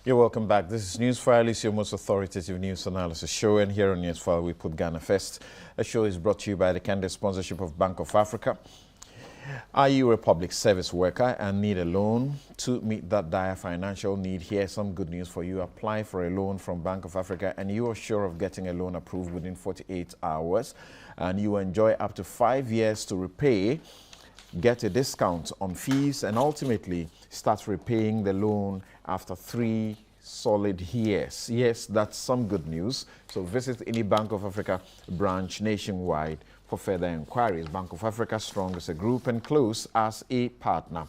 You're welcome back. This is Newsfile. It's your most authoritative news analysis show, and here on Newsfile we put Ghana first. A show is brought to you by the candid sponsorship of Bank of Africa. Are you a public service worker and need a loan to meet that dire financial need? Here's some good news for you. Apply for a loan from Bank of Africa and you are sure of getting a loan approved within 48 hours, and you enjoy up to 5 years to repay, get a discount on fees, and ultimately start repaying the loan after 3 solid years. Yes, that's some good news. So visit any Bank of Africa branch nationwide for further inquiries. Bank of Africa, strong as a group and close as a partner.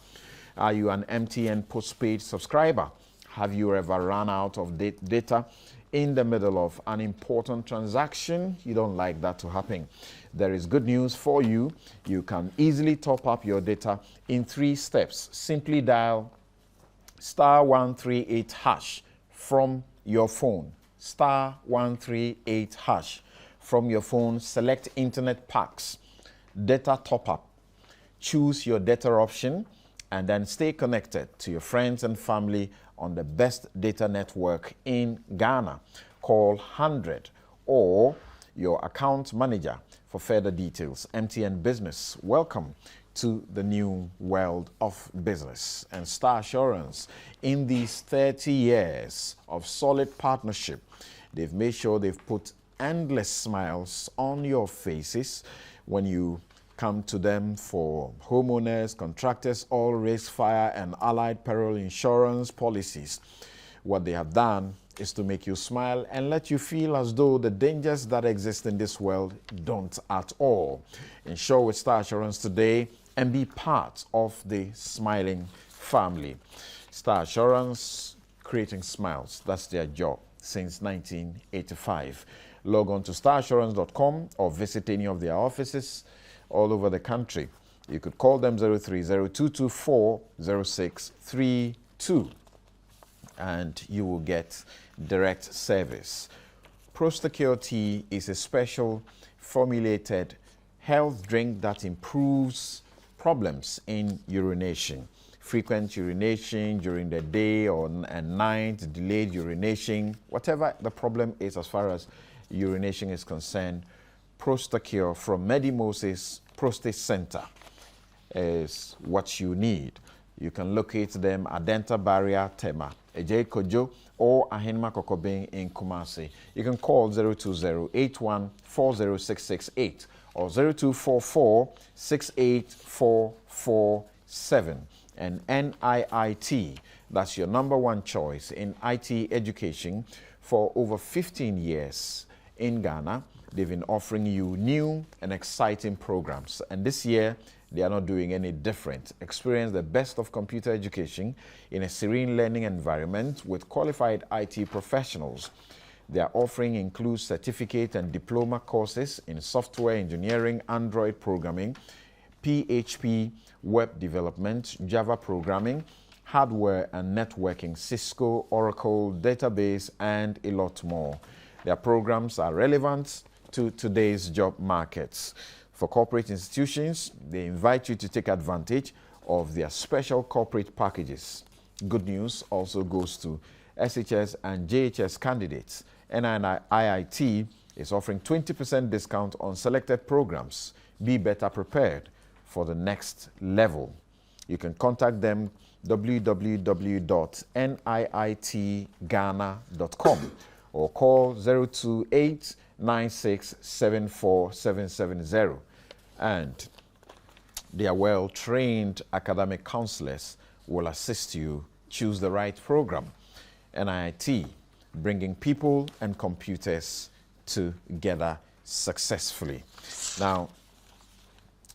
Are you an MTN postpaid subscriber? Have you ever run out of data in the middle of an important transaction? You don't like that to happen. There is good news for you. You can easily top up your data in 3 steps. Simply dial *138# from your phone. *138# from your phone. Select internet packs, data top up. Choose your data option and then stay connected to your friends and family on the best data network in Ghana. Call 100 or your account manager for further details. MTN Business, welcome to the new world of business. And Star Assurance, in these 30 years of solid partnership, they've made sure they've put endless smiles on your faces when you come to them for homeowners, contractors, all risk, fire and allied peril insurance policies. What they have done is to make you smile and let you feel as though the dangers that exist in this world don't at all. Insure with Star Assurance today and be part of the smiling family. Star Assurance, creating smiles. That's their job since 1985. Log on to starassurance.com or visit any of their offices all over the country. You could call them 030-224-0632 and you will get direct service. ProSecure Tea is a special formulated health drink that improves problems in urination. Frequent urination during the day or at night, delayed urination, whatever the problem is as far as urination is concerned, ProSecure from Medimosis Prostate Center is what you need. You can locate them at Denta Barrier Tema, Ejay Kojo, or Ahinma Kokobing in Kumasi. You can call 020-8140-668 or 0244-68447. And NIIT, that's your #1 choice in IT education for over 15 years in Ghana. They've been offering you new and exciting programs, and this year they are not doing any different. Experience the best of computer education in a serene learning environment with qualified IT professionals. Their offering includes certificate and diploma courses in software engineering, Android programming, PHP, web development, Java programming, hardware and networking, Cisco, Oracle, database, and a lot more. Their programs are relevant to today's job markets. For corporate institutions, they invite you to take advantage of their special corporate packages. Good news also goes to SHS and JHS candidates. NIIT is offering 20% discount on selected programs. Be better prepared for the next level. You can contact them www.niitghana.com or call 028-9674-770. And their well-trained academic counselors will assist you choose the right program. NIIT, bringing people and computers together successfully. Now,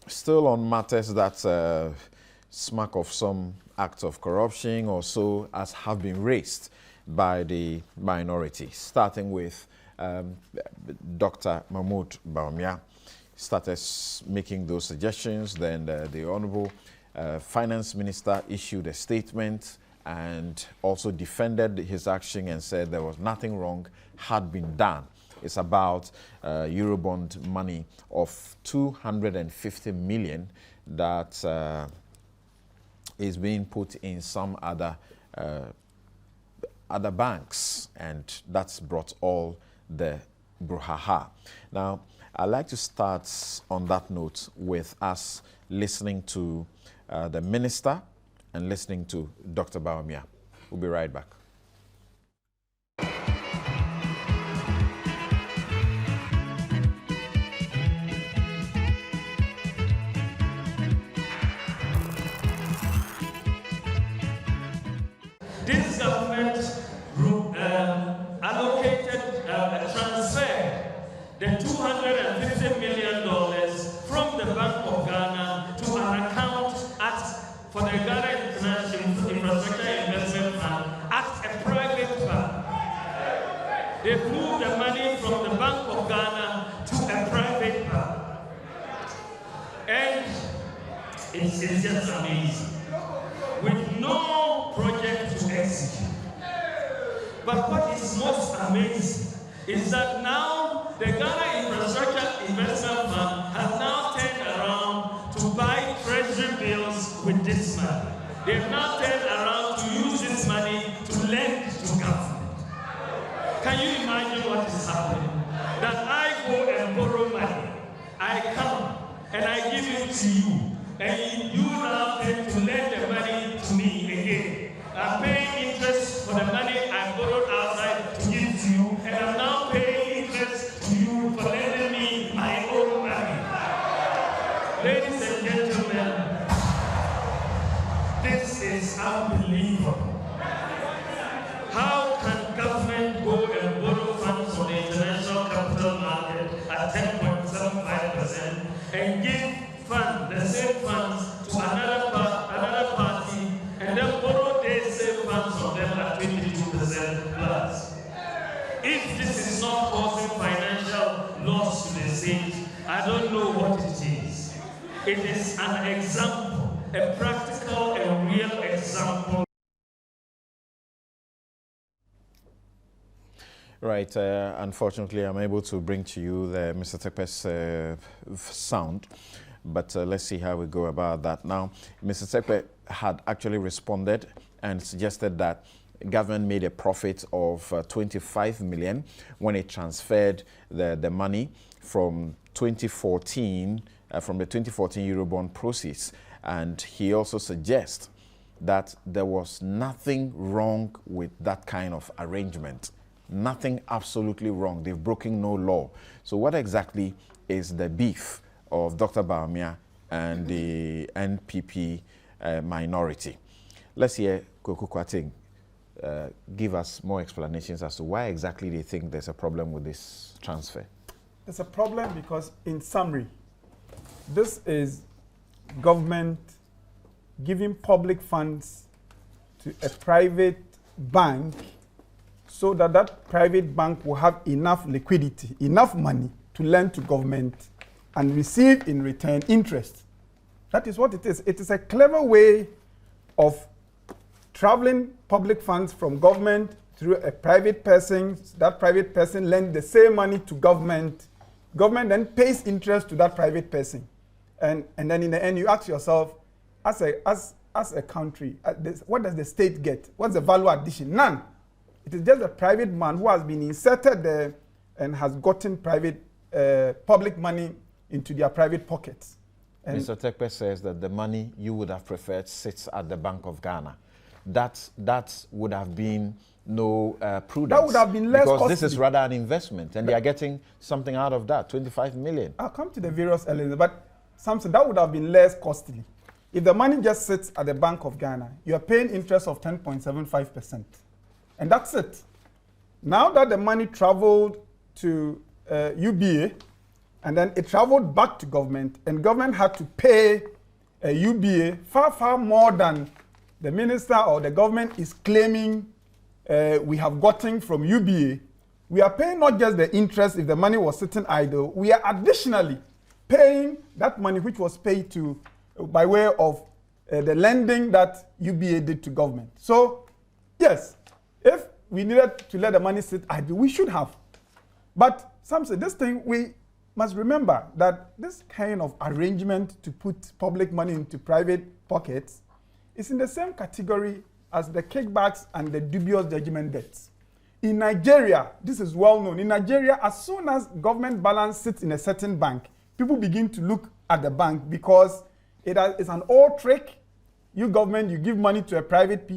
still on matters that smack of some acts of corruption or so as have been raised by the minority, starting with Dr. Mahmoud Bawumia started making those suggestions. Then the Honorable Finance Minister issued a statement and also defended his action and said there was nothing wrong had been done. It's about Eurobond money of 250 million that is being put in some other other banks, and that's brought all the brouhaha. Now, I'd like to start on that note with us listening to the minister and listening to Dr. Bawumia. We'll be right back. This government allocated a transfer the $250 million from the Bank of Ghana to an account for the Ghana International Infrastructure Investment Fund at a private bank. They moved the money from the Bank of Ghana to a private bank. And it's just amazing. With no project to execute. But what is most amazing is that now the Ghana Infrastructure Investment Fund has now turned around to buy treasury bills with this money. They've now turned around to use this money to lend to government. Can you imagine what is happening? That I go and borrow money, I come and I give it to you, and you now tend to lend the money to me again. I'm paying interest for the money I borrowed outside to give to you, and I'm now paying interest to you for lending me my own money. Ladies and gentlemen, this is unbelievable. How can government go and borrow funds from the international capital market at 10.75% and give the same funds to another party, and then borrow these same funds from them at 22% plus? If this is not causing financial loss to the state, I don't know what it is. It is an example, a practical and real example. Right. Unfortunately, I'm able to bring to you the Mr. Tekpe's sound. But let's see how we go about that. Now, Mr. Tekpe had actually responded and suggested that government made a profit of 25 million when it transferred the money from 2014, from the 2014 Eurobond proceeds. And he also suggests that there was nothing wrong with that kind of arrangement. Nothing absolutely wrong. They've broken no law. So what exactly is the beef of Dr. Bawumia and the NPP minority? Let's hear Kweku Kwating give us more explanations as to why exactly they think there's a problem with this transfer. There's a problem because, in summary, this is government giving public funds to a private bank so that that private bank will have enough liquidity, enough money to lend to government and receive in return interest. That is what it is. It is a clever way of traveling public funds from government through a private person. That private person lends the same money to government. Government then pays interest to that private person. And then in the end, you ask yourself, as a country, what does the state get? What's the value addition? None. It is just a private man who has been inserted there and has gotten public money into their private pockets. And Mr. Tekpe says that the money you would have preferred sits at the Bank of Ghana. That would have been no prudence. That would have been less because costly. This is rather an investment, and they are getting something out of that, 25 million. I'll come to the various elements, but Samson, that would have been less costly. If the money just sits at the Bank of Ghana, you are paying interest of 10.75%. And that's it. Now that the money traveled to UBA, and then it traveled back to government, and government had to pay UBA far, far more than the minister or the government is claiming we have gotten from UBA. We are paying not just the interest if the money was sitting idle, we are additionally paying that money which was paid to by way of the lending that UBA did to government. So, yes, if we needed to let the money sit idle, we should have. But some say this thing, we must remember that this kind of arrangement to put public money into private pockets is in the same category as the kickbacks and the dubious judgment debts. In Nigeria, this is well known. In Nigeria, as soon as government balance sits in a certain bank, people begin to look at the bank because it's an old trick. You government, you give money to a private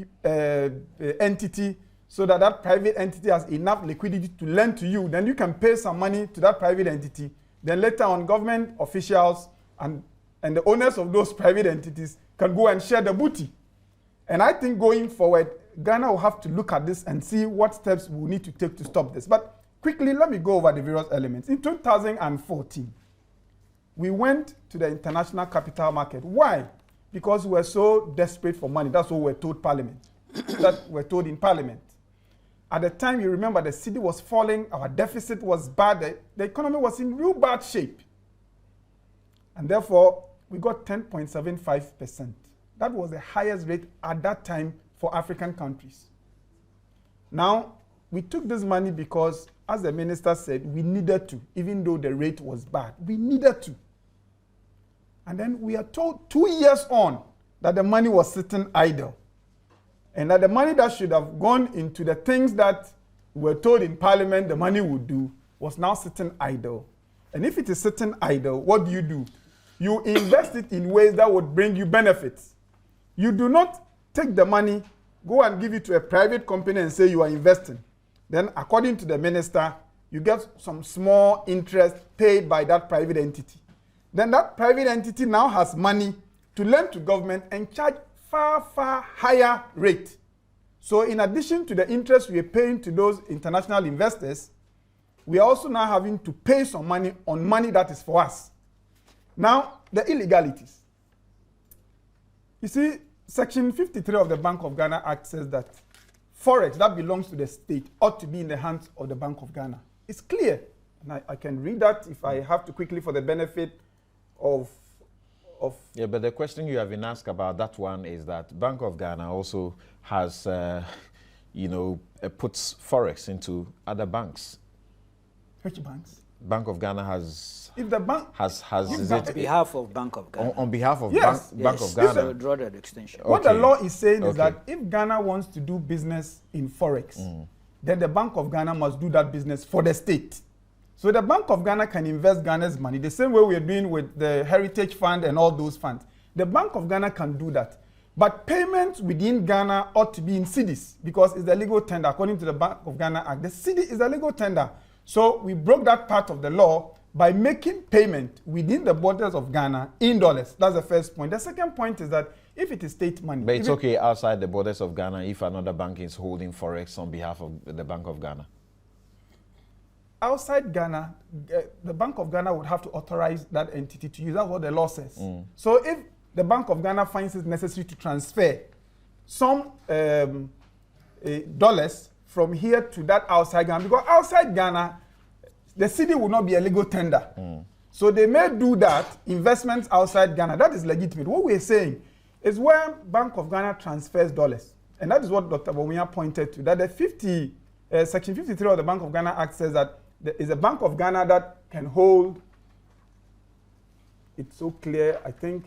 entity so that that private entity has enough liquidity to lend to you. Then you can pay some money to that private entity. Then later on, government officials and the owners of those private entities can go and share the booty. And I think going forward, Ghana will have to look at this and see what steps we need to take to stop this. But quickly, let me go over the various elements. In 2014, we went to the international capital market. Why? Because we were so desperate for money. That's what we were told Parliament. That we were told in Parliament. At the time, you remember, the city was falling, our deficit was bad, the economy was in real bad shape. And therefore, we got 10.75%. That was the highest rate at that time for African countries. Now, we took this money because, as the minister said, we needed to, even though the rate was bad. We needed to. And then we are told 2 years on that the money was sitting idle. And that the money that should have gone into the things that we were told in Parliament the money would do was now sitting idle. And if it is sitting idle, what do? You invest it in ways that would bring you benefits. You do not take the money, go and give it to a private company and say you are investing. Then, according to the minister, you get some small interest paid by that private entity. Then that private entity now has money to lend to government and charge far, far higher rate. So in addition to the interest we are paying to those international investors, we are also now having to pay some money on money that is for us. Now, the illegalities. You see, Section 53 of the Bank of Ghana Act says that forex that belongs to the state ought to be in the hands of the Bank of Ghana. It's clear. And I can read that if I have to quickly for the benefit of... Yeah, but the question you have been asked about that one is that Bank of Ghana also has, puts forex into other banks. Which banks? Bank of Ghana has... If the bank has is it on behalf of Bank of Ghana? On behalf of yes. Bank of Ghana. So draw that extension. What the law is saying is that if Ghana wants to do business in forex, then the Bank of Ghana must do that business for the state. So the Bank of Ghana can invest Ghana's money the same way we are doing with the Heritage Fund and all those funds. The Bank of Ghana can do that. But payments within Ghana ought to be in cedis because it's the legal tender according to the Bank of Ghana Act. The cedi is a legal tender. So we broke that part of the law by making payment within the borders of Ghana in dollars. That's the first point. The second point is that if it is state money... But it's okay outside the borders of Ghana if another bank is holding forex on behalf of the Bank of Ghana. Outside Ghana, the Bank of Ghana would have to authorize that entity to use. That's what the law says. So if the Bank of Ghana finds it necessary to transfer some dollars from here to that outside Ghana, because outside Ghana, the cedi will not be a legal tender. So they may do that, investments outside Ghana. That is legitimate. What we're saying is where Bank of Ghana transfers dollars. And that is what Dr. Bawumia pointed to, that the Section 53 of the Bank of Ghana Act says that there is a Bank of Ghana that can hold, it's so clear, I think.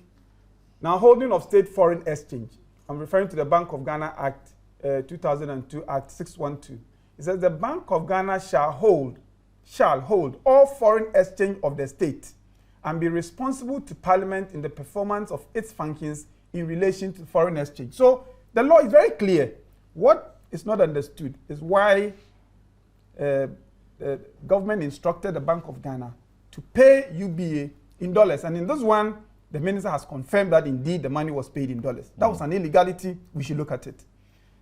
Now, holding of state foreign exchange. I'm referring to the Bank of Ghana Act, 2002, Act 612. It says the Bank of Ghana shall hold all foreign exchange of the state and be responsible to Parliament in the performance of its functions in relation to foreign exchange. So the law is very clear. What is not understood is why the government instructed the Bank of Ghana to pay UBA in dollars. And in this one, the minister has confirmed that indeed the money was paid in dollars. That was an illegality. We should look at it.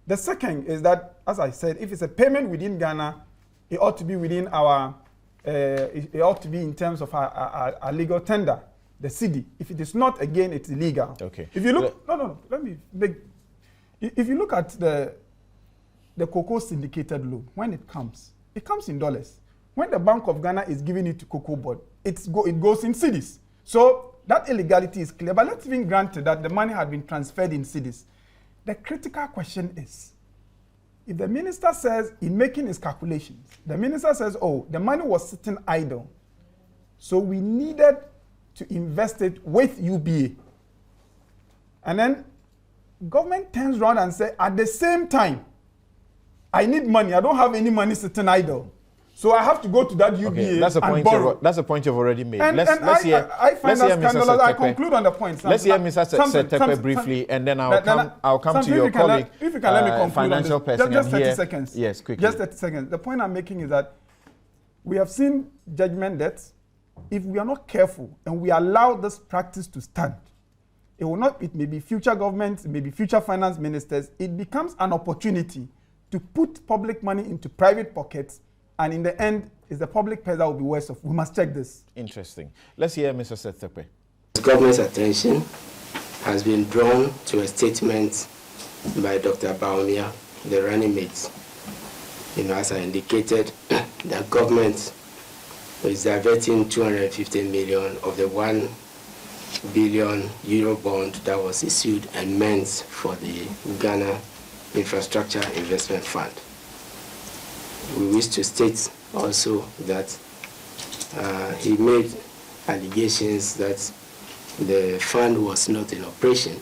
The second is that, as I said, if it's a payment within Ghana, it ought to be within our, it ought to be in terms of our legal tender, the cedi. If it is not, again, it's illegal. Okay. If you look, let me make, if you look at the cocoa syndicated loan, when it comes in dollars. When the Bank of Ghana is giving it to Cocoa Board, it goes in cedis. So that illegality is clear. But let's even grant that the money had been transferred in cedis. The critical question is, if the minister says, in making his calculations, the minister says, oh, the money was sitting idle, so we needed to invest it with UBA. And then government turns around and says, at the same time, I need money. I don't have any money sitting idle. So I have to go to that UBA and borrow. That's a point you've already made. I find that scandalous. I conclude on the point. Let's hear Mr. Setepe briefly, and then I'll come to your colleague, if you can let me conclude financial on this. person. Just 30 seconds. Yes, quickly. Just 30 seconds. The point I'm making is that we have seen judgment debts. If we are not careful and we allow this practice to stand, it may be future governments, it may be future finance ministers, it becomes an opportunity to put public money into private pockets, and in the end, it's the public pay that will be worse off. We must check this. Interesting. Let's hear Mr. Setepe. The government's attention has been drawn to a statement by Dr. Baumia, the running mate. As I indicated, the government is diverting 250 million of the 1 billion Eurobond that was issued and meant for the Ghana Infrastructure Investment Fund. We wish to state also that he made allegations that the fund was not in operation,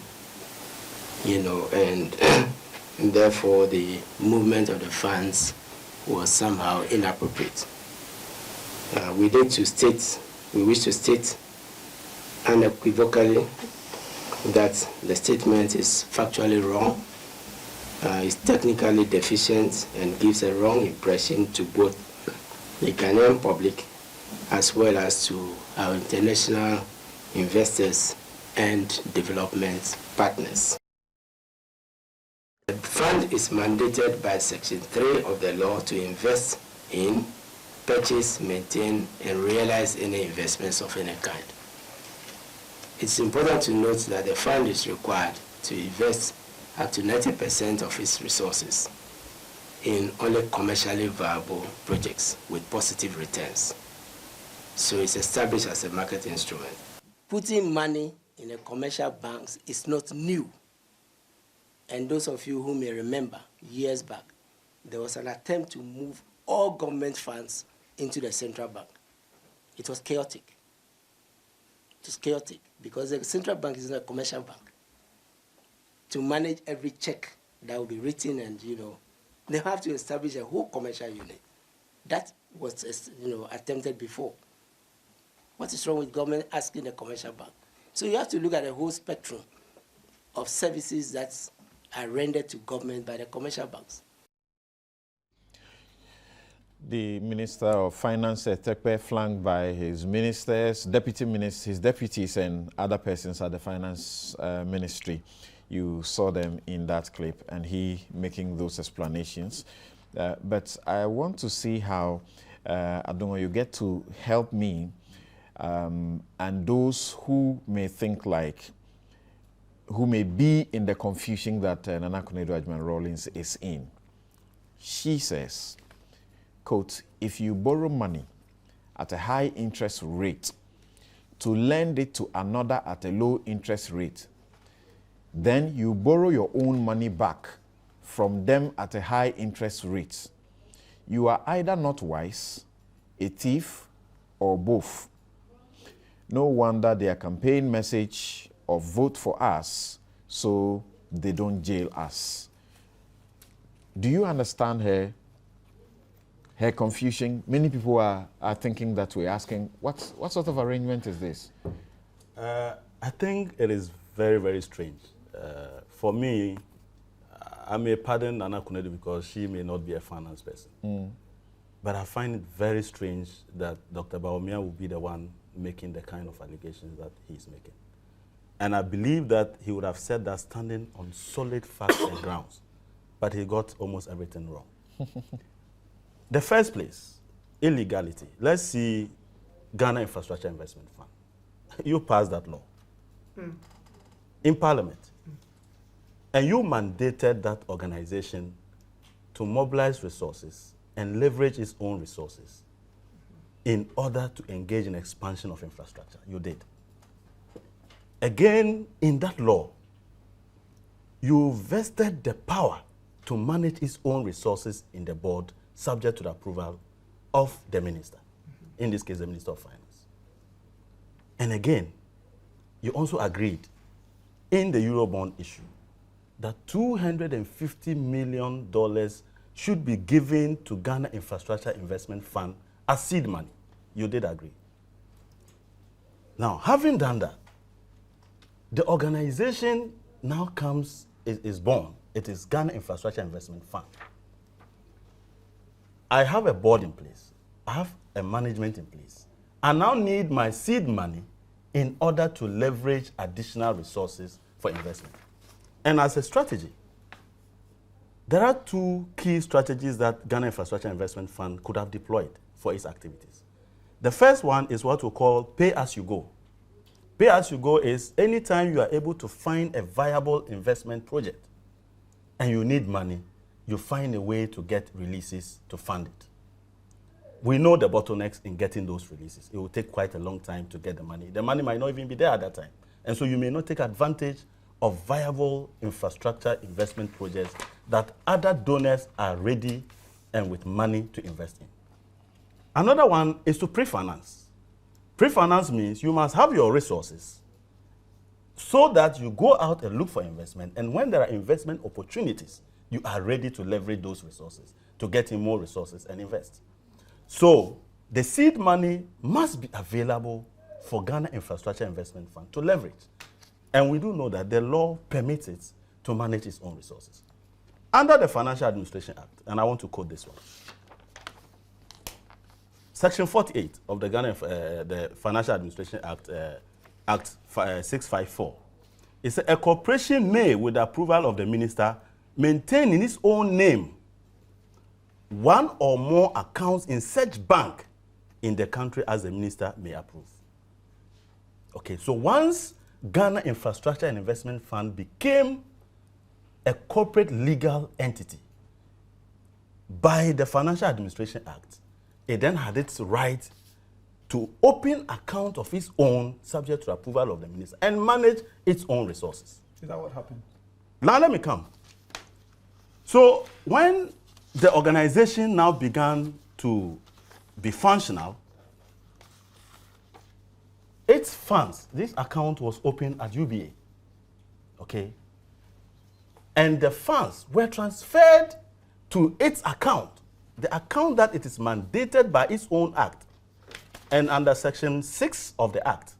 and therefore the movement of the funds was somehow inappropriate. We wish to state unequivocally that the statement is factually wrong, is technically deficient, and gives a wrong impression to both the Ghanaian public as well as to our international investors and development partners. The fund is mandated by Section 3 of the law to invest in, purchase, maintain, and realize any investments of any kind. It's important to note that the fund is required to invest up to 90% of its resources in only commercially viable projects with positive returns. So it's established as a market instrument. Putting money in a commercial banks is not new. And those of you who may remember, years back, there was an attempt to move all government funds into the central bank. It was chaotic. It was chaotic because the central bank is not a commercial bank. To manage every check that will be written, and they have to establish a whole commercial unit. That was attempted before. What is wrong with government asking the commercial bank? So you have to look at the whole spectrum of services that are rendered to government by the commercial banks. The Minister of Finance, Setepe, flanked by his ministers, his deputies, and other persons at the Finance Ministry. You saw them in that clip, and he making those explanations. But I want to see how, Adongo, you get to help me and those who may think who may be in the confusion that Nana Konadu Rawlings is in. She says, quote, if you borrow money at a high interest rate to lend it to another at a low interest rate, then you borrow your own money back from them at a high interest rate. You are either not wise, a thief, or both. No wonder their campaign message of vote for us so they don't jail us. Do you understand her confusion? Many people are thinking that we're asking, what sort of arrangement is this? I think it is very, very strange. For me, I may pardon Nana Konadu because she may not be a finance person. But I find it very strange that Dr. Baumia will be the one making the kind of allegations that he's making. And I believe that he would have said that standing on solid facts and grounds. But he got almost everything wrong. The first place, illegality. Let's see Ghana Infrastructure Investment Fund. You passed that law in Parliament. And you mandated that organization to mobilize resources and leverage its own resources in order to engage in expansion of infrastructure. You did. Again, in that law, you vested the power to manage its own resources in the board, subject to the approval of the minister, in this case, the Minister of Finance. And again, you also agreed in the Eurobond issue that $250 million should be given to Ghana Infrastructure Investment Fund as seed money. You did agree. Now, having done that, the organization now is born. It is Ghana Infrastructure Investment Fund. I have a board in place. I have a management in place. I now need my seed money in order to leverage additional resources for investment. And as a strategy, there are two key strategies that Ghana Infrastructure Investment Fund could have deployed for its activities. The first one is what we call pay-as-you-go. Pay-as-you-go is anytime you are able to find a viable investment project and you need money, you find a way to get releases to fund it. We know the bottlenecks in getting those releases. It will take quite a long time to get the money. The money might not even be there at that time. And so you may not take advantage of viable infrastructure investment projects that other donors are ready and with money to invest in. Another one is to pre-finance. Pre-finance means you must have your resources so that you go out and look for investment, and when there are investment opportunities, you are ready to leverage those resources to get in more resources and invest. So the seed money must be available for Ghana Infrastructure Investment Fund to leverage. And we do know that the law permits it to manage its own resources. Under the Financial Administration Act, and I want to quote this one, Section 48 of the Ghana the Financial Administration Act, Act 654, it says a corporation may, with the approval of the minister, maintain in its own name one or more accounts in such bank in the country as the minister may approve. Okay, so once Ghana Infrastructure and Investment Fund became a corporate legal entity by the Financial Administration Act, it then had its right to open account of its own subject to approval of the minister and manage its own resources. Is that what happened? Now let me come. So when the organization now began to be functional, its funds, this account was opened at UBA, okay? And the funds were transferred to its account, the account that it is mandated by its own act. And under Section 6 of the act,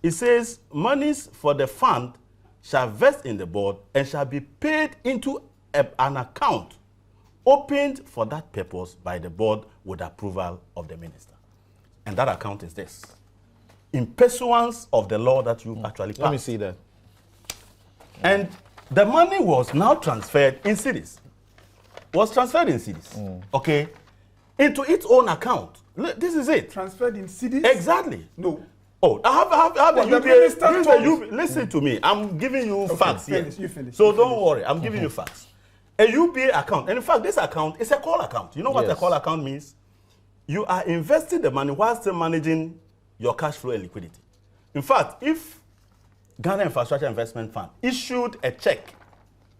it says monies for the fund shall vest in the board and shall be paid into an account opened for that purpose by the board with approval of the minister. And that account is this, in pursuance of the law that you actually passed. Let me see that. And the money was now transferred in cedis. Okay, into its own account. This is it. Transferred in cedis? Exactly. No. Oh, I have the minister listen to me. I'm giving you facts here. You finish. So don't worry. I'm giving you facts. A UBA account, and in fact, this account is a call account. You know what a call account means? You are investing the money while still managing your cash flow and liquidity. In fact, if Ghana Infrastructure Investment Fund issued a check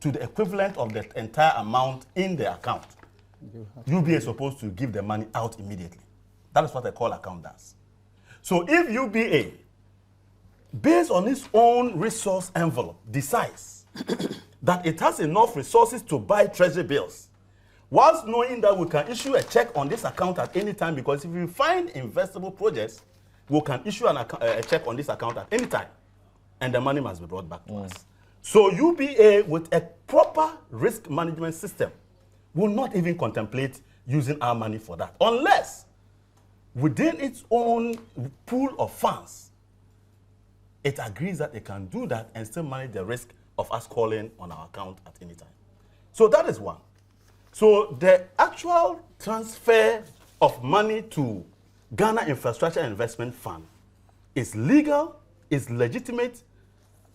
to the equivalent of the entire amount in the account, UBA is supposed to give the money out immediately. That is what a call account does. So if UBA, based on its own resource envelope, decides that it has enough resources to buy treasury bills, whilst knowing that we can issue a check on this account at any time, because if we find investable projects, we can issue a check on this account at any time, and the money must be brought back to us. So UBA, with a proper risk management system, will not even contemplate using our money for that, unless within its own pool of funds, it agrees that it can do that and still manage the risk of us calling on our account at any time. So that is one. So the actual transfer of money to Ghana Infrastructure Investment Fund is legal, is legitimate,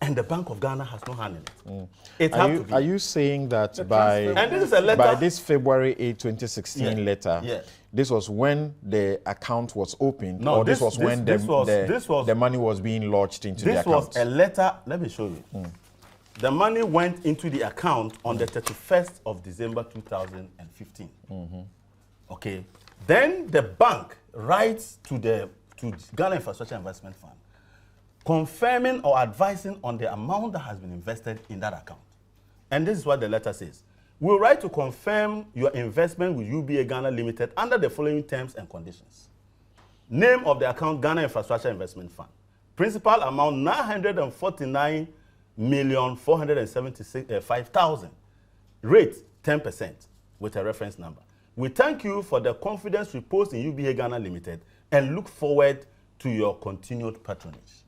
and the Bank of Ghana has no hand in it. Are you saying that by this February 8, 2016 letter, this was when the account was opened, or this was when the money was being lodged into the account? This was a letter. Let me show you. The money went into the account on the 31st of December 2015. Okay. Then the bank writes to Ghana Infrastructure Investment Fund, confirming or advising on the amount that has been invested in that account. And this is what the letter says. We write to confirm your investment with UBA Ghana Limited under the following terms and conditions. Name of the account, Ghana Infrastructure Investment Fund. Principal amount, 949,475,000. Rate, 10% with a reference number. We thank you for the confidence reposed in UBA Ghana Limited and look forward to your continued patronage.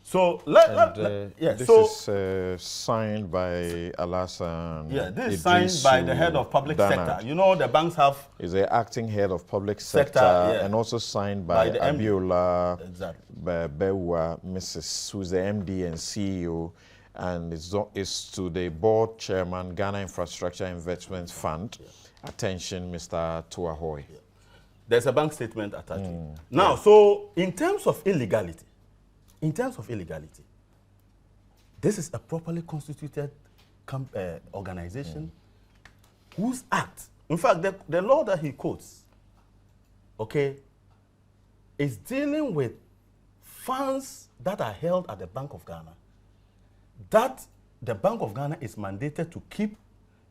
So, this is signed by Alassane. Yeah, this is signed by the head of public sector. You know, the banks have... Is the acting head of public sector, and also signed by Abiola Bewa, Mrs. who's the MD and CEO, and it's to the board chairman, Ghana Infrastructure Investment Fund. Attention, Mr. Tuahoy. There's a bank statement attached to it. Now, so in terms of illegality, this is a properly constituted organization whose act, in fact, the law that he quotes, okay, is dealing with funds that are held at the Bank of Ghana, that the Bank of Ghana is mandated to keep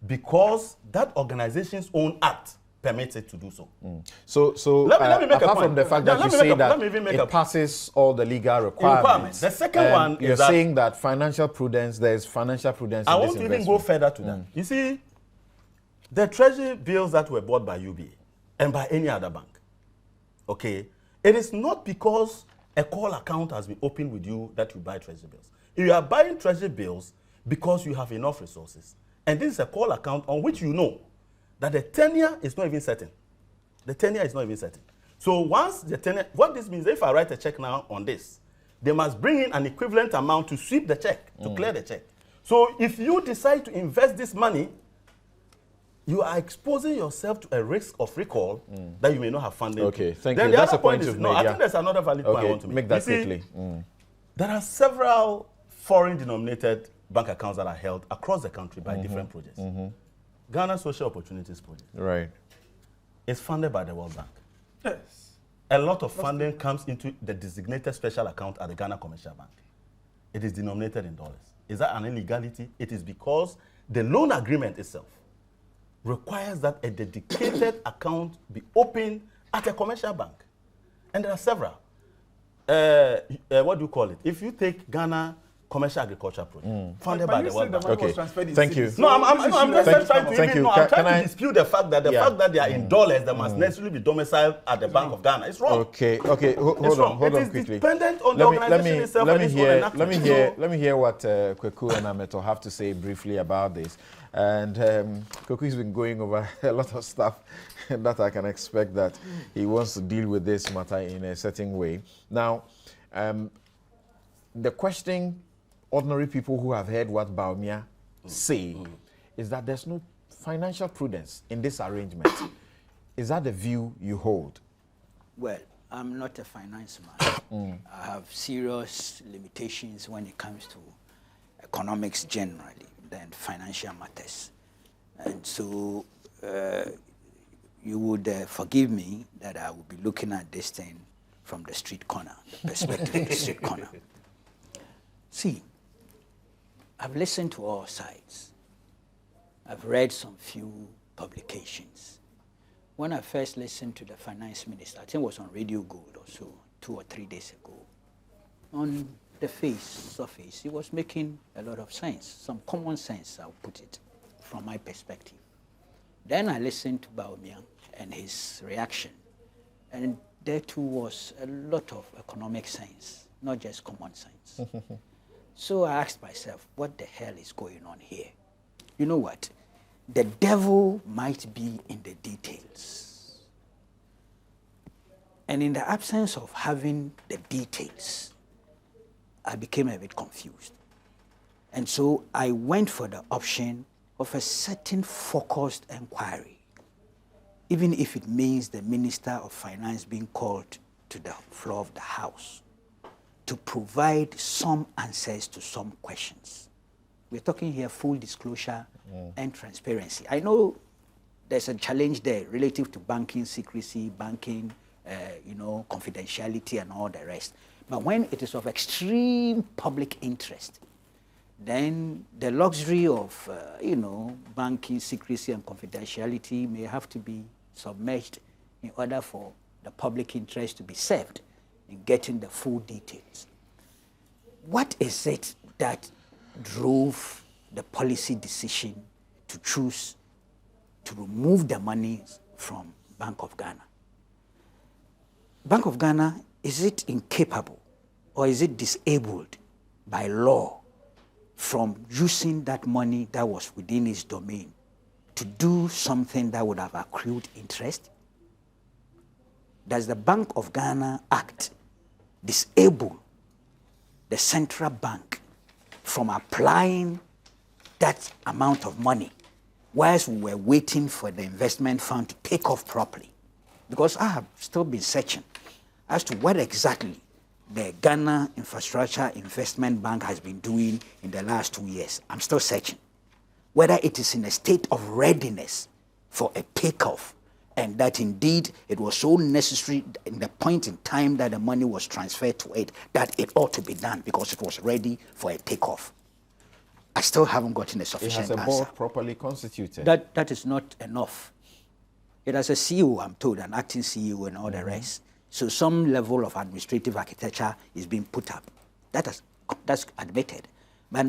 because that organization's own act permits it to do so. So let me make apart from the fact that you say that it passes all the legal requirements. The second one is that saying that financial prudence, there's financial prudence in this investment. I won't even go further to that. You see, the treasury bills that were bought by UBA and by any other bank, okay, it is not because a call account has been opened with you that you buy treasury bills. You are buying treasury bills because you have enough resources. And this is a call account on which you know that the tenure is not even certain. The tenure is not even certain. So once the tenure, what this means, if I write a check now on this, they must bring in an equivalent amount to sweep the check, to clear the check. So if you decide to invest this money, you are exposing yourself to a risk of recall that you may not have funding. Okay, thank then you. The That's other a point is, you've no, made. I think there's another valid point I want to make. Make that quickly. There are several foreign denominated bank accounts that are held across the country by different projects. Ghana Social Opportunities Project. Right. It's funded by the World Bank. Yes. A lot of funding comes into the designated special account at the Ghana Commercial Bank. It is denominated in dollars. Is that an illegality? It is because the loan agreement itself requires that a dedicated account be opened at a commercial bank. And there are several. What do you call it? If you take Ghana Commercial Agriculture Project, funded by the World Bank. Okay, thank you. No, I'm just trying to thank you. I'm trying to dispute the fact that they are in dollars, they must necessarily be domiciled at the Bank of Ghana. It's wrong. Okay, hold on quickly. It is dependent on the organization itself. Let me hear what Kweku and Ameto have to say briefly about this. And Kweku's been going over a lot of stuff that I can expect that he wants to deal with this matter in a certain way. Now, the question ordinary people who have heard what Baumia say is that there's no financial prudence in this arrangement. Is that the view you hold? Well, I'm not a finance man. I have serious limitations when it comes to economics generally than financial matters. And so you would forgive me that I would be looking at this thing from the street corner, the perspective of the street corner. See, I've listened to all sides. I've read some few publications. When I first listened to the finance minister, I think it was on Radio Gold or so, 2 or 3 days ago, on the surface, he was making a lot of sense, some common sense, I'll put it, from my perspective. Then I listened to Baumia and his reaction, and there too was a lot of economic sense, not just common sense. So I asked myself, what the hell is going on here? You know what? The devil might be in the details. And in the absence of having the details, I became a bit confused. And so I went for the option of a certain focused inquiry, even if it means the Minister of Finance being called to the floor of the House to provide some answers to some questions. We're talking here full disclosure and transparency. I know there's a challenge there relative to banking secrecy, banking, confidentiality and all the rest. But when it is of extreme public interest, then the luxury of, banking secrecy and confidentiality may have to be submerged in order for the public interest to be served in getting the full details. What is it that drove the policy decision to choose to remove the money from Bank of Ghana? Bank of Ghana, is it incapable or is it disabled by law from using that money that was within its domain to do something that would have accrued interest? Does the Bank of Ghana Act disable the central bank from applying that amount of money whilst we were waiting for the investment fund to take off properly? Because I have still been searching as to what exactly the Ghana Infrastructure Investment Bank has been doing in the last 2 years. I'm still searching whether it is in a state of readiness for a takeoff, and that indeed it was so necessary in the point in time that the money was transferred to it that it ought to be done because it was ready for a takeoff. I still haven't gotten a sufficient answer. It has a board properly constituted. That is not enough. It has a CEO, I'm told, an acting CEO and all the rest. So some level of administrative architecture is being put up. That's admitted. But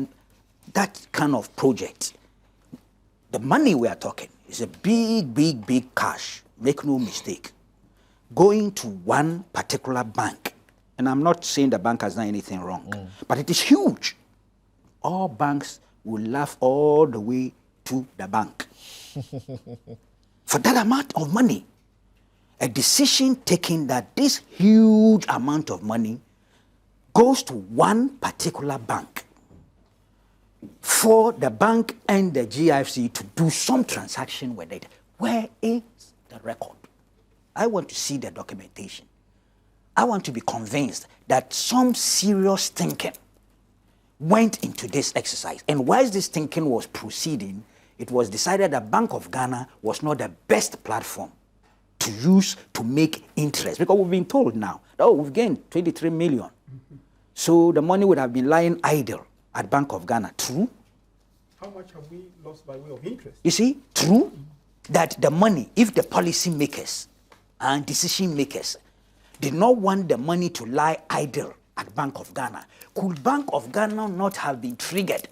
that kind of project, the money we are talking is a big cash, make no mistake, going to one particular bank. And I'm not saying the bank has done anything wrong, but it is huge. All banks will laugh all the way to the bank. For that amount of money, a decision taken that this huge amount of money goes to one particular bank for the bank and the GIFC to do some transaction with it. Where is the record? I want to see the documentation. I want to be convinced that some serious thinking went into this exercise. And whilst this thinking was proceeding, it was decided that Bank of Ghana was not the best platform to use to make interest. Because we've been told now, we've gained 23 million. So the money would have been lying idle at Bank of Ghana. True? How much have we lost by way of interest? You see, true that the money, if the policy makers and decision makers did not want the money to lie idle at Bank of Ghana, could Bank of Ghana not have been triggered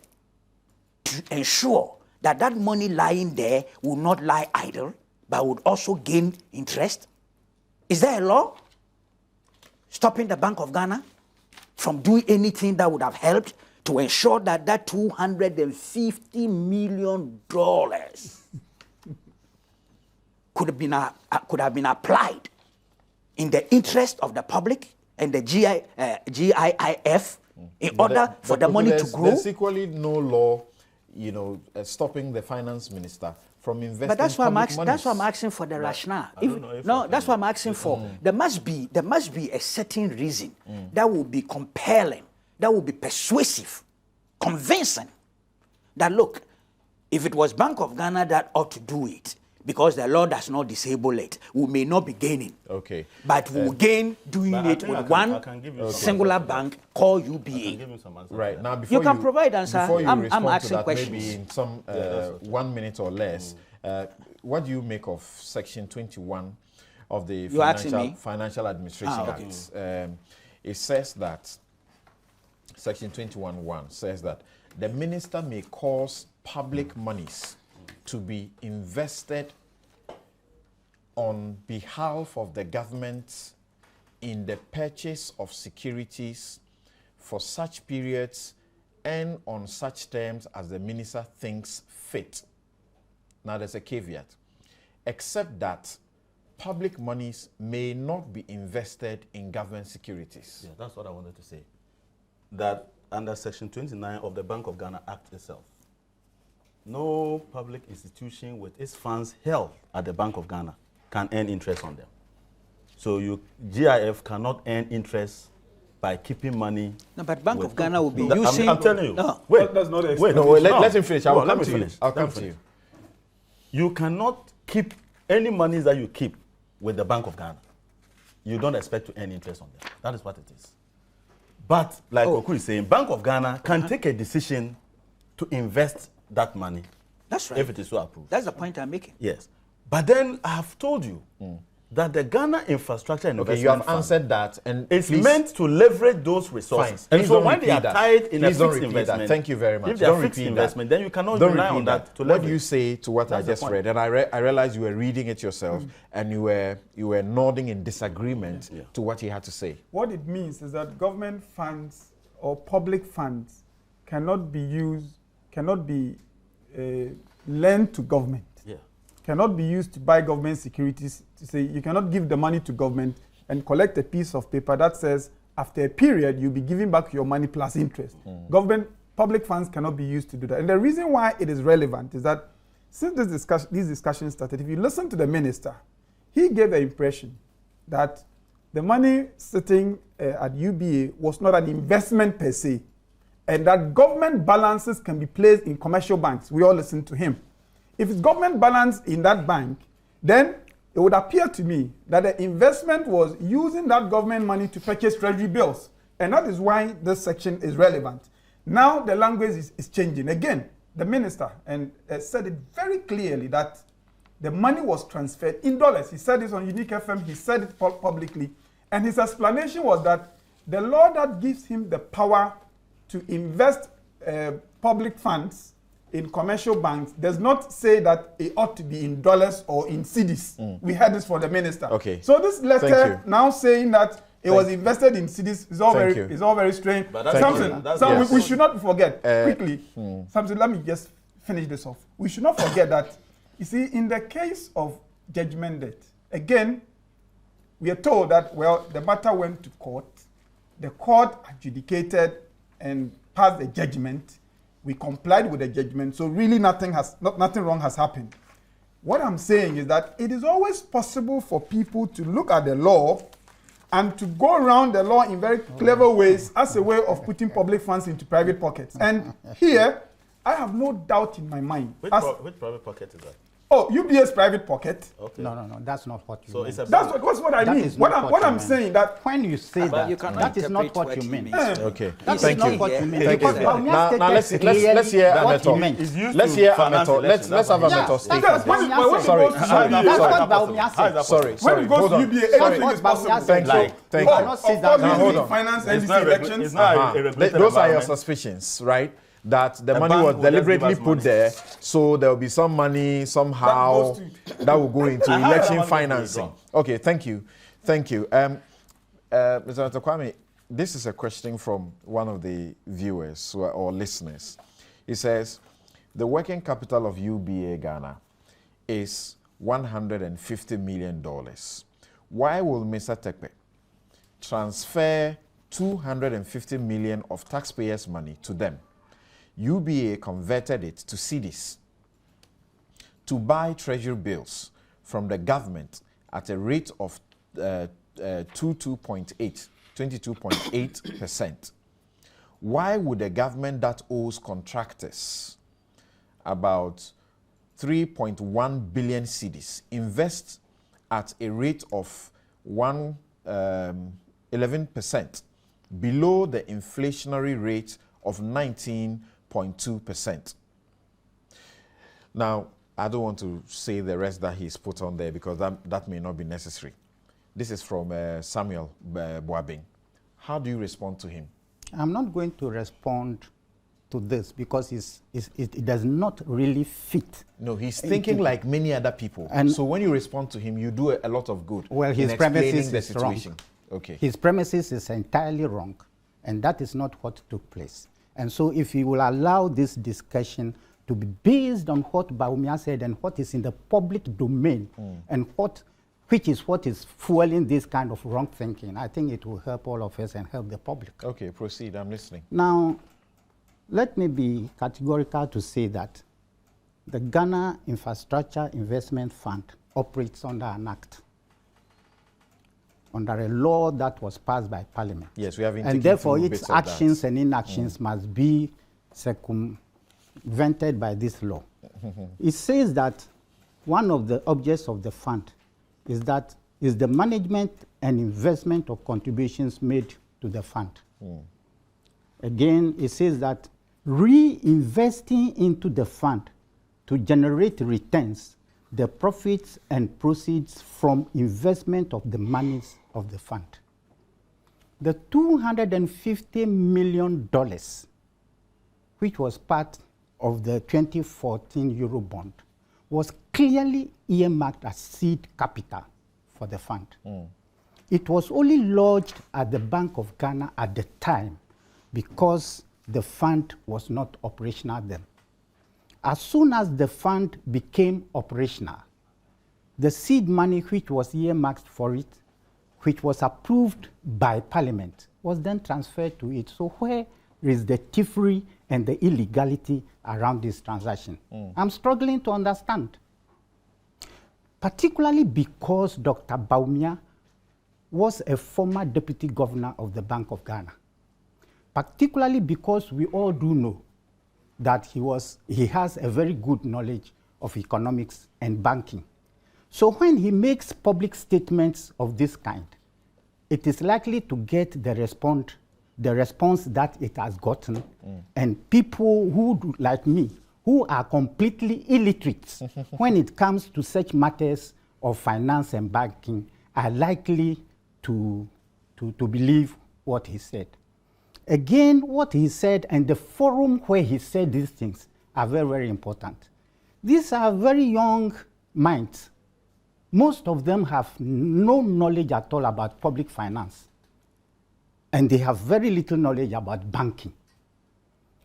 to ensure that that money lying there will not lie idle, but would also gain interest? Is there a law stopping the Bank of Ghana from doing anything that would have helped to ensure that that $250 million could have been applied in the interest of the public and the GIIF in order for the money to grow? There's equally no law, stopping the finance minister from investing. But that's why I'm asking for the rationale. That's what I'm asking for. There must be a certain reason that will be compelling, that will be persuasive, convincing. That look, if it was Bank of Ghana that ought to do it, because the law does not disable it, we may not be gaining. Okay. But we'll gain doing it with one singular bank called UBA. Right. Now, before you can provide answer. I'm asking that, questions. Maybe in some 1 minute or less, what do you make of Section 21 of the Financial Administration Act? It says that, Section 21(1) says that the minister may cause public monies to be invested on behalf of the government in the purchase of securities for such periods and on such terms as the minister thinks fit. Now there's a caveat. Except that public monies may not be invested in government securities. Yeah, that's what I wanted to say. That under Section 29 of the Bank of Ghana Act itself, no public institution with its funds held at the Bank of Ghana can earn interest on them. So GIF cannot earn interest by keeping money. No, but Bank of Ghana will be using... I'm telling you. No. Wait, that's not let him finish. Let me finish. I'll come to you. You cannot keep any money that you keep with the Bank of Ghana. You don't expect to earn interest on them. That is what it is. But, like Oku is saying, Bank of Ghana can take a decision to invest that money. That's right. If it is so approved. That's the point I'm making. Yes. But then I have told you that the Ghana Infrastructure and Okay, Investment you have Fund answered that, and it's please, meant to leverage those resources. Fine. And Please so don't when they repeat are that. tied in Please a don't fixed repeat that. investment, Thank you very much. if they are Don't fixed repeat investment, that. then you cannot Don't rely repeat on that to What leverage. do you say to what That's I the just point. read? And I realized you were reading it yourself, and you were nodding in disagreement to what he had to say. What it means is that government funds or public funds cannot be lent to government. Yeah. Cannot be used to buy government securities. To say you cannot give the money to government and collect a piece of paper that says after a period you'll be giving back your money plus interest. Public funds cannot be used to do that. And the reason why it is relevant is that since these discussions started, if you listen to the minister, he gave the impression that the money sitting at UBA was not an investment per se, and that government balances can be placed in commercial banks. We all listen to him. If it's government balance in that bank, then it would appear to me that the investment was using that government money to purchase treasury bills. And that is why this section is relevant. Now the language is changing. Again, the minister said it very clearly that the money was transferred in dollars. He said this on Unique FM. He said it publicly. And his explanation was that the law that gives him the power to invest public funds in commercial banks does not say that it ought to be in dollars or in cedis. We heard this from the minister. Okay. So this letter now saying that it was invested in cedis is all very strange. But Something we should not forget quickly. Something. Let me just finish this off. We should not forget that, you see, in the case of judgment debt, again, we are told that, well, the matter went to court. The court adjudicated and passed the judgment. We complied with the judgment, so really nothing wrong has happened. What I'm saying is that it is always possible for people to look at the law and to go around the law in very clever ways as a way of putting public funds into private pockets. And here, I have no doubt in my mind. Which private pocket is that? Oh, UBA's private pocket. Okay. No, that's not what you mean. That's what I mean. What I'm saying that when you say that, that is not what you mean. Okay. That is not what you mean. Thank you. Now let's hear Ameto. Let's hear Ameto. Let's have Ameto speak. Sorry. When it goes to UBA, anything is possible. Thank you. Now hold on. Finance NDC elections. Those are your suspicions, right? That the money was deliberately put there, so there will be some money somehow that will go into election financing. Okay, thank you. Mr. Kwame, this is a question from one of the viewers or listeners. He says, the working capital of UBA Ghana is $150 million. Why will Mr. Tekpe transfer $250 million of taxpayers' money to them? UBA converted it to cedis to buy treasury bills from the government at a rate of 22.8%. Why would a government that owes contractors about 3.1 billion cedis invest at a rate of 11% below the inflationary rate of 19.2%. Now, I don't want to say the rest that he's put on there because that may not be necessary. This is from Samuel Boabing. How do you respond to him? I'm not going to respond to this because it does not really fit. No, he's thinking like many other people. And so when you respond to him, you do a lot of good. Well, his premises is wrong. Okay. His premises is entirely wrong, and that is not what took place. And so if you will allow this discussion to be based on what Bawumia said and what is in the public domain and which is what is fueling this kind of wrong thinking, I think it will help all of us and help the public. Okay, proceed. I'm listening. Now, let me be categorical to say that the Ghana Infrastructure Investment Fund operates under an act, under a law that was passed by Parliament. Yes, we have. And therefore, its actions and inactions must be circumvented by this law. It says that one of the objects of the fund is the management and investment of contributions made to the fund. Again, it says that reinvesting into the fund to generate returns, the profits and proceeds from investment of the monies of the fund. The $250 million, which was part of the 2014 Eurobond, was clearly earmarked as seed capital for the fund. It was only lodged at the Bank of Ghana at the time because the fund was not operational then. As soon as the fund became operational, the seed money which was earmarked for it, which was approved by Parliament, was then transferred to it. So where is the thievery and the illegality around this transaction? I'm struggling to understand. Particularly because Dr. Bawumia was a former deputy governor of the Bank of Ghana. Particularly because we all do know that he has a very good knowledge of economics and banking. So when he makes public statements of this kind, it is likely to get the response that it has gotten, and people who, like me, who are completely illiterate when it comes to such matters of finance and banking, are likely to believe what he said. Again, what he said and the forum where he said these things are very, very important. These are very young minds. Most of them have no knowledge at all about public finance, and they have very little knowledge about banking.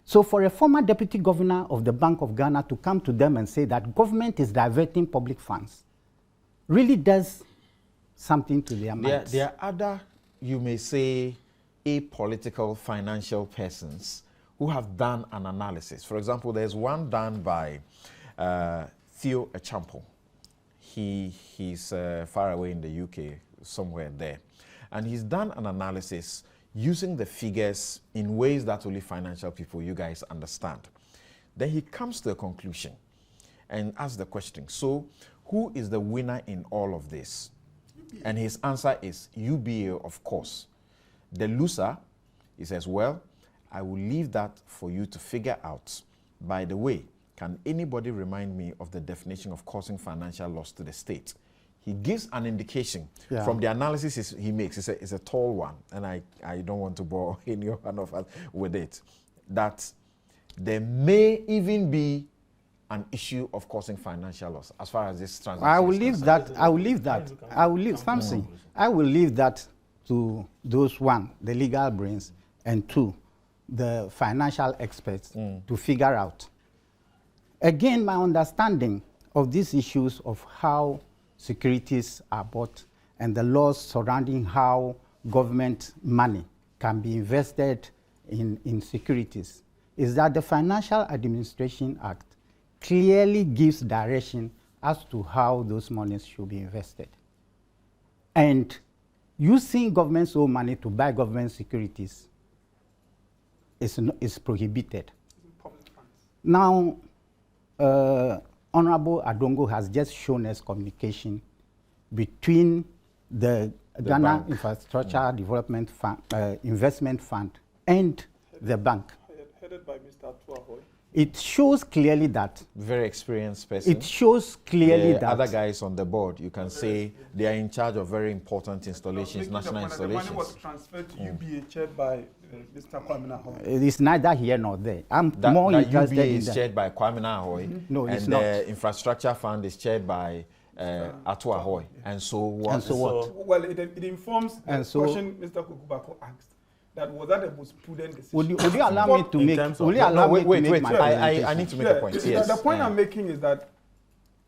So for a former deputy governor of the Bank of Ghana to come to them and say that government is diverting public funds really does something to their minds. There are other, you may say, apolitical financial persons who have done an analysis. For example, there's one done by Theo Echampo. He's far away in the UK, somewhere there. And he's done an analysis using the figures in ways that only financial people, you guys, understand. Then he comes to a conclusion and asks the question, so who is the winner in all of this? And his answer is UBA, of course. The loser, he says, well, I will leave that for you to figure out. By the way, can anybody remind me of the definition of causing financial loss to the state? He gives an indication from the analysis he makes. It's a tall one, and I don't want to bore any one of us with it, that there may even be an issue of causing financial loss as far as this transaction I will leave that to those, one, the legal brains, and two, the financial experts to figure out. Again, my understanding of these issues of how securities are bought and the laws surrounding how government money can be invested in securities is that the Financial Administration Act clearly gives direction as to how those monies should be invested. And using government's own money to buy government securities is prohibited. Now, Honorable Adongo has just shown us communication between the Ghana bank. Infrastructure Development Fund, Investment Fund and the bank. Headed by Mr. Atuahoy. It shows clearly that. Very experienced person. It shows clearly the that. other guys on the board, you can say they are in charge of very important installations, national installations. The money was transferred to UBA chaired by Mr. Kwame Nahoy. It is neither here nor there. I'm That more interested UBA in is chaired by Kwame Nahoy. No, it's and not. the infrastructure fund is chaired by Atuahoy. And so what? And so what? Well, it informs the And so- question Mr. Kukubako asked. That was that the most prudent decision. Would you allow me to In make? terms of- Will you allow me to wait. make my I need to make a point. Yes. The point I'm making is that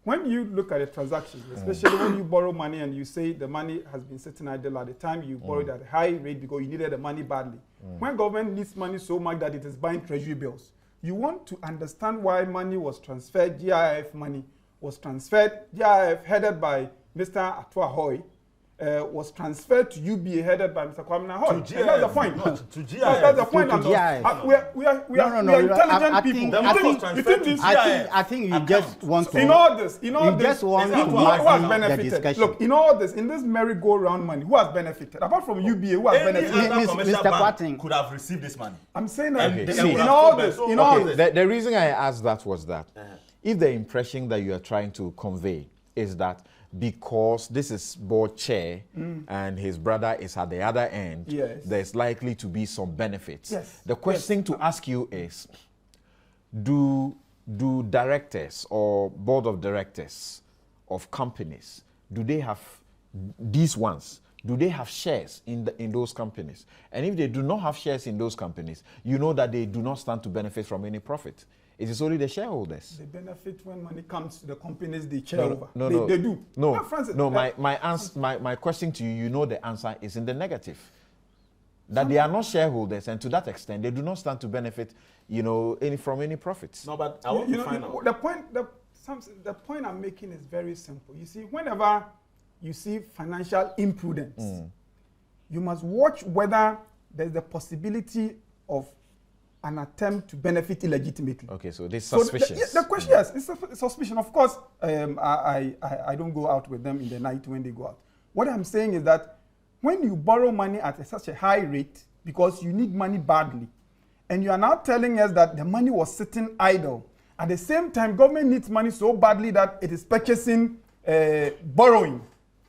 when you look at a transaction, especially when you borrow money and you say the money has been sitting idle at the time you borrowed at a high rate because you needed the money badly. When government needs money so much that it is buying treasury bills, you want to understand why money was transferred, GIF money was transferred, GIF headed by Mr. Atuahoy, was transferred to UBA headed by Mr. Kwame Ahoy. To That's the point. not to GIF. That's the point. To GIF. We are intelligent people. I think you just want to. In all this, you just want to who has the benefited? discussion. Look, in all this, in this merry-go-round money, who has benefited? Apart from UBA, who has benefited? Mr. Kwating could have received this money. I'm saying that Okay. in all this, The reason I asked that was that if the impression that you are trying to convey is that because this is board chair and his brother is at the other end, yes, there's likely to be some benefits. Yes. The question to ask you is, do directors or board of directors of companies, do they have these ones? Do they have shares in those companies? And if they do not have shares in those companies, you know that they do not stand to benefit from any profit. It is only the shareholders. They benefit when money comes to the companies they chair over. No, they do. No, Francis, my question to you, you know the answer is in the negative. That they are not shareholders, and to that extent, they do not stand to benefit, from any profits. No, but I want to find out. The point I'm making is very simple. You see, whenever you see financial imprudence, you must watch whether there's the possibility of an attempt to benefit illegitimately. Okay, so this suspicion. The question, yes, it's a suspicion. Of course, I don't go out with them in the night when they go out. What I'm saying is that when you borrow money at such a high rate because you need money badly, and you are now telling us that the money was sitting idle, at the same time, government needs money so badly that it is purchasing, borrowing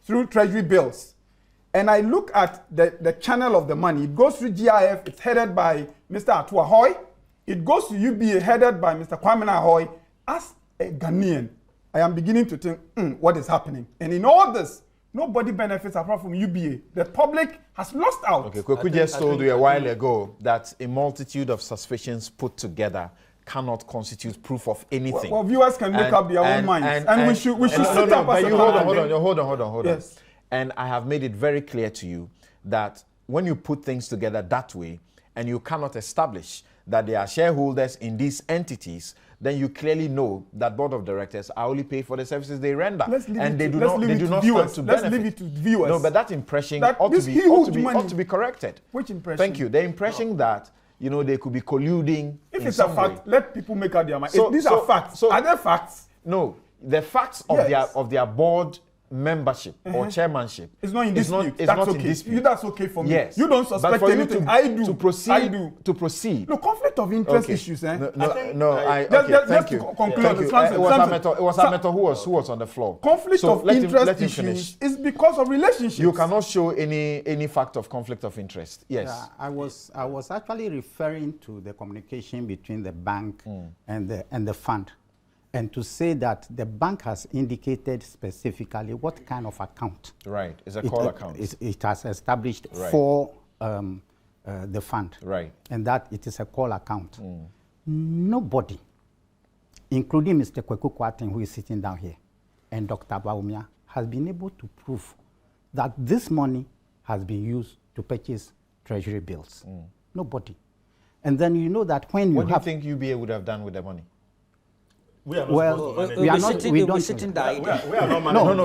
through treasury bills. And I look at the channel of the money. It goes through GIF. It's headed by Mr. Atu Ahoy. It goes to UBA, headed by Mr. Kwame Ahoy. As a Ghanaian, I am beginning to think, what is happening? And in all this, nobody benefits apart from UBA. The public has lost out. Okay, Kweku just told you a while ago that a multitude of suspicions put together cannot constitute proof of anything. Well, viewers can make up their own minds. And we should sit up as a hold on. Yes. And I have made it very clear to you that when you put things together that way and you cannot establish that they are shareholders in these entities, then you clearly know that board of directors are only paid for the services they render. They do not stand to benefit. Let's leave it to viewers. No, but that impression ought to be corrected. Which impression? Thank you. The impression that they could be colluding. If it's a fact, let people make out their mind. These are facts. Are there facts? No, the facts of their board membership or chairmanship it's not in dispute. That's okay. That's okay for me. Yes. You don't suspect anything. I do. To proceed. No, conflict of interest issues. Thank you. Conclude. It was Ameto who was on the floor. Conflict of interest issues is because of relationships. You cannot show any fact of conflict of interest. Yes. Yeah, I was actually referring to the communication between the bank and the fund. And to say that the bank has indicated specifically what kind of account. Right, it's a call account. It has established for the fund. Right. And that it is a call account. Nobody, including Mr. Kweku Kwating, who is sitting down here, and Dr. Bawumia, has been able to prove that this money has been used to purchase treasury bills. Nobody. And then you know that when what do you think UBA would have done with the money? We are not sitting there.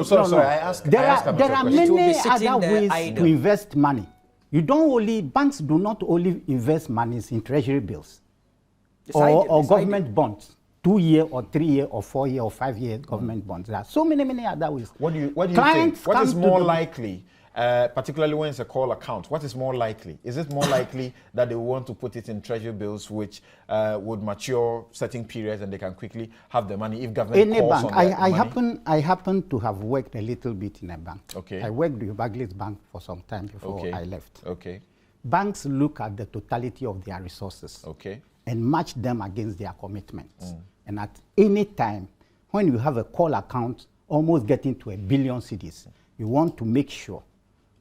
Sorry. I asked there are many other ways to invest money. Banks do not only invest money in treasury bills or government bonds, 2-year or 3-year or 4-year or 5-year government bonds. There are so many other ways. What do you think? What is more likely? Particularly when it's a call account, what is more likely? Is it more likely that they want to put it in treasury bills which would mature certain periods and they can quickly have the money if government calls bank. on their money? I happen to have worked a little bit in a bank. Okay. I worked with Barclays Bank for some time before I left. Okay. Banks look at the totality of their resources and match them against their commitments. And at any time, when you have a call account almost getting to 1 billion cedis, you want to make sure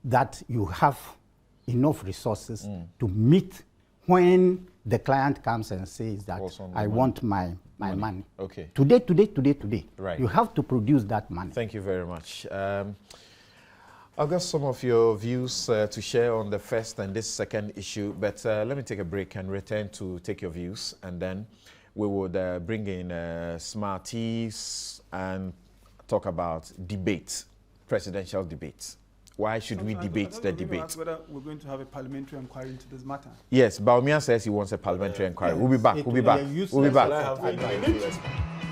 that you have enough resources to meet when the client comes and says that I want my money. Okay. Today. Right. You have to produce that money. Thank you very much. I've got some of your views to share on the first and this second issue, but let me take a break and return to take your views, and then we would bring in Smarties and talk about debates, presidential debates. why should we debate the debate? Ask whether we're going to have a parliamentary inquiry into this matter. Yes, Bawumia says he wants a parliamentary inquiry. We'll be back. We'll be back. We'll be back.